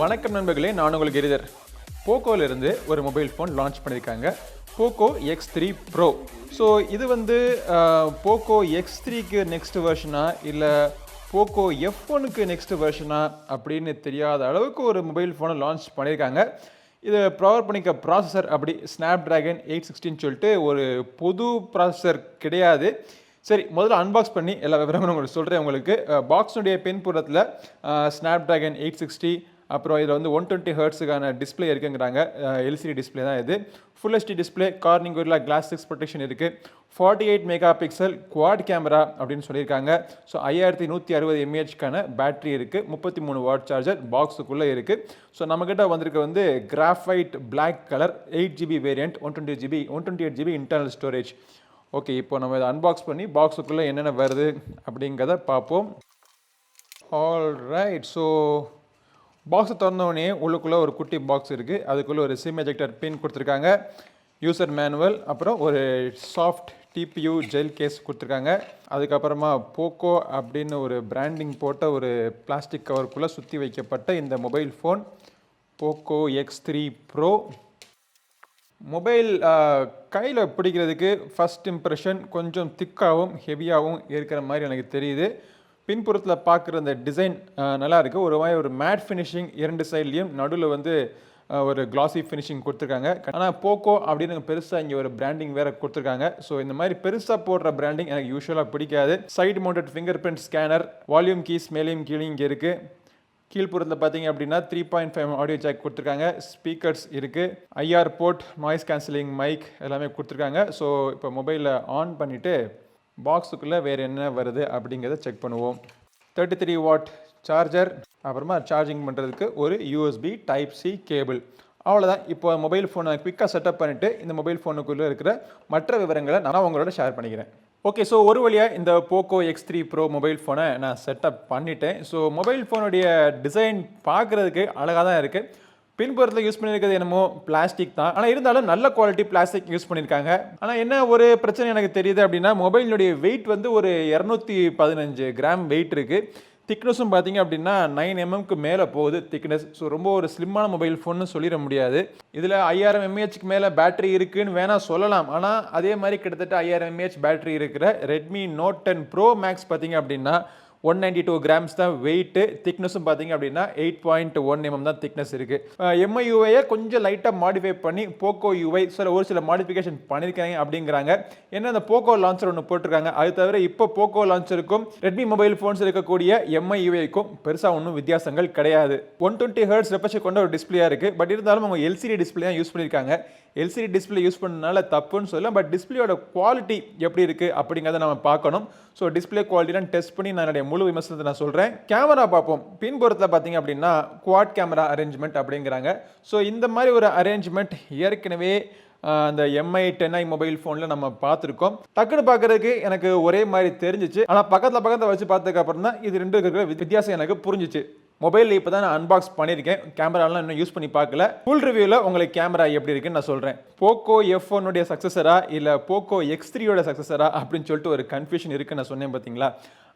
வணக்கம் நண்பர்களே, நான் உங்கள் கிரிதர். போக்கோவிலிருந்து ஒரு மொபைல் ஃபோன் லான்ச் பண்ணியிருக்காங்க, Poco X3 Pro. ஸோ இது வந்து Poco X3க்கு நெக்ஸ்ட் வெர்ஷனா இல்லை Poco F1க்கு நெக்ஸ்ட் வெர்ஷனா அப்படின்னு தெரியாத அளவுக்கு ஒரு மொபைல் ஃபோனை லான்ச் பண்ணியிருக்காங்க. இது ப்ரொவைட் பண்ணிக்க ப்ராசஸர் அப்படி Snapdragon 860 சொல்லிட்டு ஒரு பொது ப்ராசஸர் கிடையாது. சரி, முதல்ல அன்பாக்ஸ் பண்ணி எல்லா விவரங்களும் உங்களுக்கு சொல்கிறேன். உங்களுக்கு பாக்ஸுடைய பின்புறத்தில் Snapdragon 860, அப்புறம் இதில் வந்து 120 ஹெர்ட்ஸுக்கான டிஸ்பிளே இருக்குங்கிறாங்க. எல்சிடி டிஸ்பிளே தான் இது. Full HD display, Corning Gorilla glass 6 protection இருக்குது. 48 மெகா பிக்சல் குவாட் கேமரா அப்படின்னு சொல்லியிருக்காங்க. ஸோ 5160 mAhக்கான பேட்டரி இருக்குது. 33 வாட் சார்ஜர் பாக்ஸுக்குள்ளே இருக்குது. ஸோ நம்மக்கிட்ட வந்திருக்க வந்து graphite black colour 8GB variant, 128GB internal storage. Okay, இப்போ நம்ம இதை அன்பாக்ஸ் பண்ணி பாக்ஸுக்குள்ளே என்னென்ன வருது அப்படிங்கிறத பார்ப்போம். ஆல் ரைட், ஸோ பாக்ஸை திறந்தோடனே உள்ளுக்குள்ளே ஒரு குட்டி பாக்ஸ் இருக்குது. அதுக்குள்ளே ஒரு சிம் எஜெக்டர் பின் கொடுத்துருக்காங்க, யூசர் மேனுவல், அப்புறம் ஒரு சாஃப்ட் டிபியூ ஜெல் கேஸ் கொடுத்துருக்காங்க. அதுக்கப்புறமா போக்கோ அப்படின்னு ஒரு பிராண்டிங் போட்ட ஒரு பிளாஸ்டிக் கவருக்குள்ளே சுற்றி வைக்கப்பட்ட இந்த mobile phone Poco X3 Pro. Mobile கையில் பிடிக்கிறதுக்கு ஃபஸ்ட் இம்ப்ரெஷன் கொஞ்சம் திக்காகவும் ஹெவியாகவும் இருக்கிற மாதிரி எனக்கு தெரியுது. பின்புறத்தில் பார்க்குற அந்த டிசைன் நல்லா இருக்குது. ஒரு மாதிரி ஒரு மேட் ஃபினிஷிங், இரண்டு சைட்லேயும் நடுவில் வந்து ஒரு கிளாசி ஃபினிஷிங் கொடுத்துருக்காங்க. ஆனால் போக்கோ அப்படின்னு பெருசாக இங்கே ஒரு பிராண்டிங் வேறு கொடுத்துருக்காங்க. ஸோ இந்த மாதிரி பெருசாக போடுற பிராண்டிங் எனக்கு யூஸ்வலாக பிடிக்காது. Side mounted fingerprint scanner, volume keys மேலேயும் கீழே இங்கே இருக்குது. கீழ்ப்புறத்தில் பார்த்தீங்க அப்படின்னா 3.5 ஆடியோ ஜாக் கொடுத்துருக்காங்க. ஸ்பீக்கர்ஸ் இருக்குது. IR port, noise cancelling mic எல்லாமே கொடுத்துருக்காங்க. ஸோ இப்போ மொபைலில் ஆன் பண்ணிவிட்டு பாக்ஸுக்குள்ளே வேறு என்ன வருது அப்படிங்கிறத செக் பண்ணுவோம். 33 வாட் சார்ஜர், அப்புறமா சார்ஜிங் பண்ணுறதுக்கு ஒரு USB Type-C கேபிள். அவ்வளோதான். இப்போ மொபைல் ஃபோனை குவிக்காக செட்டப் பண்ணிவிட்டு இந்த மொபைல் ஃபோனுக்குள்ளே இருக்கிற மற்ற விவரங்களை நான் உங்களோட ஷேர் பண்ணிக்கிறேன். ஓகே, ஸோ ஒரு வழியாக இந்த Poco X3 Pro மொபைல் ஃபோனை நான் செட்டப் பண்ணிட்டேன். ஸோ மொபைல் ஃபோனுடைய டிசைன் பார்க்குறதுக்கு அழகாக தான் இருக்குது. பின்புறத்தில் யூஸ் பண்ணியிருக்கிறது என்னமோ பிளாஸ்டிக் தான், ஆனால் இருந்தாலும் நல்ல குவாலிட்டி பிளாஸ்டிக் யூஸ் பண்ணியிருக்காங்க. ஆனால் என்ன ஒரு பிரச்சனை எனக்கு தெரியுது அப்படின்னா, மொபைலினுடைய வெயிட் வந்து ஒரு 215 கிராம் வெயிட் இருக்குது. திக்னஸும் பார்த்தீங்க அப்படின்னா 9 mmக்கு மேலே போகுது திக்னஸ். ஸோ ரொம்ப ஒரு ஸ்லிம்மான மொபைல் ஃபோன்னு சொல்லிட முடியாது. இதில் 5000 mAhக்கு மேலே பேட்டரி இருக்குதுன்னு வேணால் சொல்லலாம். ஆனால் அதே மாதிரி கிட்டத்தட்ட 5000 mAh பேட்டரி இருக்கிற Redmi Note 10 Pro Max பார்த்தீங்க அப்படின்னா 192 கிராம்ஸ் தான் வெயிட்டு. திக்னஸும் பார்த்தீங்க அப்படின்னா 8.1 mm தான் திக்னஸ் இருக்குது. MIUஐயை கொஞ்சம் லைட்டாக மாடிஃபை பண்ணி போக்கோ UI ஒரு சில மாடிஃபிகேஷன் பண்ணியிருக்காங்க அப்படிங்கிறாங்க. ஏன்னா அந்த போக்கோ லான்ச்சர் ஒன்று போட்டிருக்காங்க. அது தவிர இப்போ போக்கோ லான்ச்சருக்கும் ரெட்மி மொபைல் ஃபோன்ஸ் இருக்கக்கூடிய MIUஐக்கும் பெருசாக ஒன்றும் வித்தியாசங்கள் கிடையாது. 120 ஹெர்ட்ஸ் ரெஃப்ரெஷ் கொண்ட ஒரு டிஸ்பிளேயாக இருக்குது. பட் இருந்தாலும் அவங்க எல்சிடி டிஸ்பிளே தான் யூஸ் பண்ணியிருக்காங்க. எல்சிடி டிஸ்பிளே யூஸ் பண்ணனால தப்புன்னு சொல்லலாம். பட் டிஸ்பிளேயோட குவாலிட்டி எப்படி இருக்குது அப்படிங்கிறத நம்ம பார்க்கணும். ஸோ டிஸ்பிளே குவாலிட்டிலாம் டெஸ்ட் பண்ணி நான் என்னுடைய முழு விமர்சனத்தை நான் சொல்கிறேன். கேமரா பார்ப்போம். பின்புறத்தில் பார்த்தீங்க அப்படின்னா குவாட் கேமரா அரேஞ்ச்மெண்ட் அப்படிங்கிறாங்க. ஸோ இந்த மாதிரி ஒரு அரேஞ்ச்மெண்ட் ஏற்கனவே அந்த MI 10i மொபைல் ஃபோனில் நம்ம பார்த்துருக்கோம். டக்குன்னு பார்க்குறதுக்கு எனக்கு ஒரே மாதிரி தெரிஞ்சிச்சு. ஆனால் பக்கத்தில் வச்சு பார்த்ததுக்கு அப்புறம் தான் இது ரெண்டு இருக்கிற வித்தியாசம் எனக்கு புரிஞ்சிச்சு. மொபைலில் இப்போ தான் நான் அன்பாக்ஸ் பண்ணியிருக்கேன். கேமராலாம் இன்னும் யூஸ் பண்ணி பார்க்கல. ஃபுல் ரிவ்யூவில் உங்களுக்கு கேமரா எப்படி இருக்குன்னு நான் சொல்கிறேன். போக்கோ F1உடைய சக்ஸஸரா இல்லை Poco X3யோட சக்ஸஸரா அப்படின்னு சொல்லிட்டு ஒரு கன்ஃபியூஷன் இருக்குன்னு நான் சொன்னேன் பார்த்தீங்களா.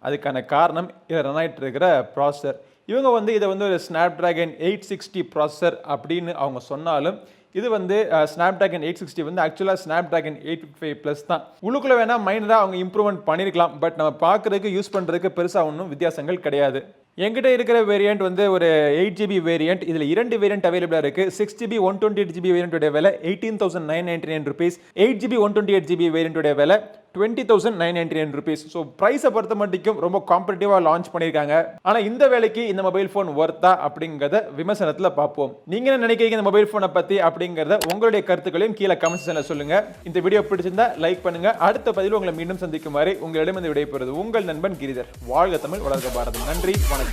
அதுக்கான காரணம் இதில் ரன் ஆகிட்டு இருக்கிற ப்ராசஸர். இவங்க வந்து இதை வந்து ஒரு Snapdragon 860 ப்ராசஸர் அப்படின்னு அவங்க சொன்னாலும் இது வந்து Snapdragon 860 வந்து ஆக்சுவலாக Snapdragon 855+ தான். உள்ளுக்குள்ளே வேணால் மைனராக அவங்க இம்ப்ரூவ்மெண்ட் பண்ணியிருக்கலாம். பட் நம்ம பார்க்குறதுக்கு யூஸ் பண்ணுறதுக்கு பெருசாக ஒன்றும் வித்தியாசங்கள் கிடையாது. என்கிட்ட இருக்கிற வேரியண்ட் வந்து ஒரு 8GB வேரியண்ட். இதில் 2 வேரியண்ட் அவைலபிளாக இருக்குது. 6GB 128GB வேரியண்ட்டுடைய விலை 18,999 rupees. 8GB 128GB வேரியண்ட்டுடைய விலை 20,999 rupees. ஸோ ப்ரைஸை பொறுத்த மட்டும் ரொம்ப காம்படிட்டிவாக லான்ச் பண்ணியிருக்காங்க. ஆனால் இந்த வேலைக்கு இந்த மொபைல் ஃபோன் ஒர்த்தா அப்படிங்கிறத விமர்சனத்தில் பார்ப்போம். நீங்கள் என்ன நினைக்கிறீங்க இந்த மொபைல் ஃபோனை பற்றி அப்படிங்கிறத உங்களுடைய கருத்துக்களையும் கீழே கமெண்ட் செக்ஷனில் சொல்லுங்கள். இந்த வீடியோ பிடிச்சிருந்தா லைக் பண்ணுங்கள். அடுத்த பதிவில் உங்களை மீண்டும் சந்திக்கும் வரை உங்களிடம் இந்த விடைபெறுவது உங்கள் நண்பன் கிரிதர். வாழ்க தமிழ், வளர்க பாரதம். நன்றி, வணக்கம்.